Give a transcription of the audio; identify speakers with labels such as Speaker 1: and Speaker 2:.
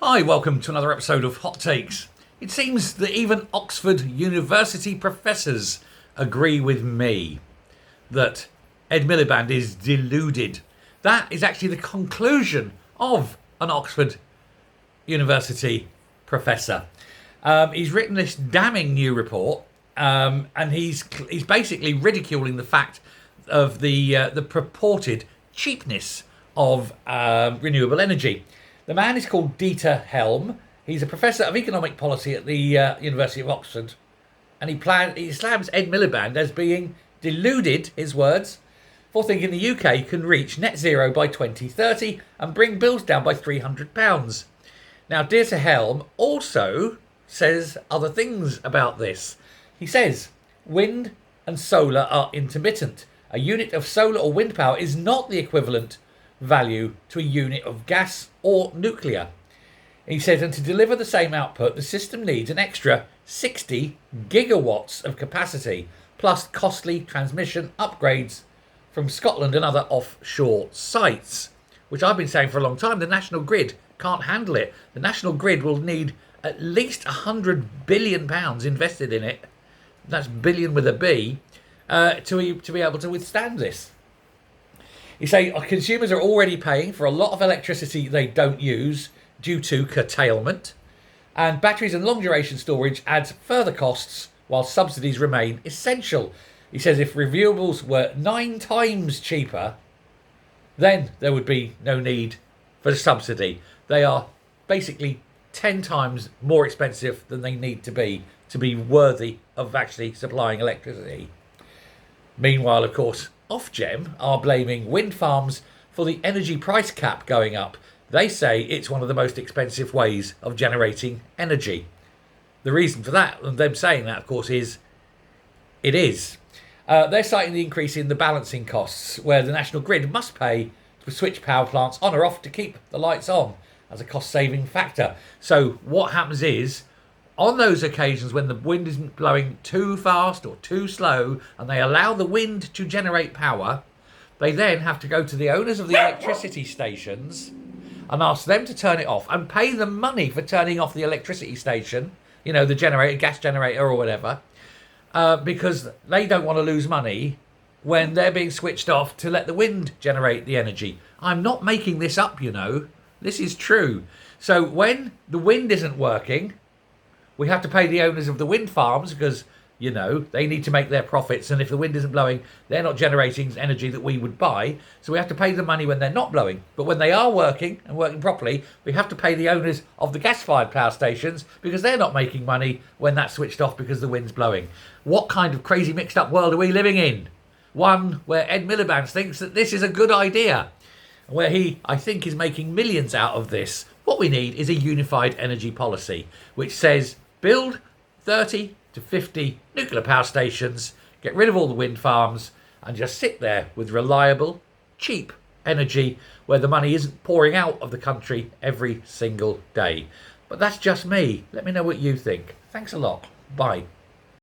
Speaker 1: Hi, welcome to another episode of Hot Takes. It seems that even Oxford University professors agree with me that Ed Miliband is deluded. That is actually the conclusion of an Oxford University professor. He's written this damning new report, and he's basically ridiculing the fact of the purported cheapness of renewable energy. The man is called Dieter Helm. He's a professor of economic policy at the University of Oxford, and he slams Ed Miliband as being deluded, his words, for thinking the UK can reach net zero by 2030 and bring bills down by £300. Now, Dieter Helm also says other things about this. He says wind and solar are intermittent. A unit of solar or wind power is not the equivalent value to a unit of gas or nuclear. He says, and to deliver the same output, the system needs an extra 60 gigawatts of capacity, plus costly transmission upgrades from Scotland and other offshore sites, which I've been saying for a long time. The national grid can't handle it. The national grid will need at least £100 billion invested in it. That's billion with a B, to be able to withstand this. You say consumers are already paying for a lot of electricity they don't use due to curtailment, and batteries and long duration storage adds further costs while subsidies remain essential. He says if renewables were 9 times cheaper, then there would be no need for a subsidy. They are basically 10 times more expensive than they need to be worthy of actually supplying electricity. Meanwhile, of course, Ofgem are blaming wind farms for the energy price cap going up. They say it's one of the most expensive ways of generating energy. The reason for that, and them saying that, of course, is it is. They're citing the increase in the balancing costs, where the national grid must pay to switch power plants on or off to keep the lights on as a cost-saving factor. So what happens is, on those occasions when the wind isn't blowing too fast or too slow and they allow the wind to generate power, they then have to go to the owners of the electricity stations and ask them to turn it off and pay them money for turning off the electricity station, the generator, gas generator or whatever, because they don't want to lose money when they're being switched off to let the wind generate the energy. I'm not making this up, This is true. So when the wind isn't working, we have to pay the owners of the wind farms because, they need to make their profits. And if the wind isn't blowing, they're not generating energy that we would buy. So we have to pay them money when they're not blowing. But when they are working and working properly, we have to pay the owners of the gas-fired power stations because they're not making money when that's switched off because the wind's blowing. What kind of crazy mixed up world are we living in? One where Ed Miliband thinks that this is a good idea, where he, I think, is making millions out of this. What we need is a unified energy policy, which says build 30 to 50 nuclear power stations, get rid of all the wind farms, and just sit there with reliable, cheap energy where the money isn't pouring out of the country every single day. But that's just me. Let me know what you think. Thanks a lot. Bye.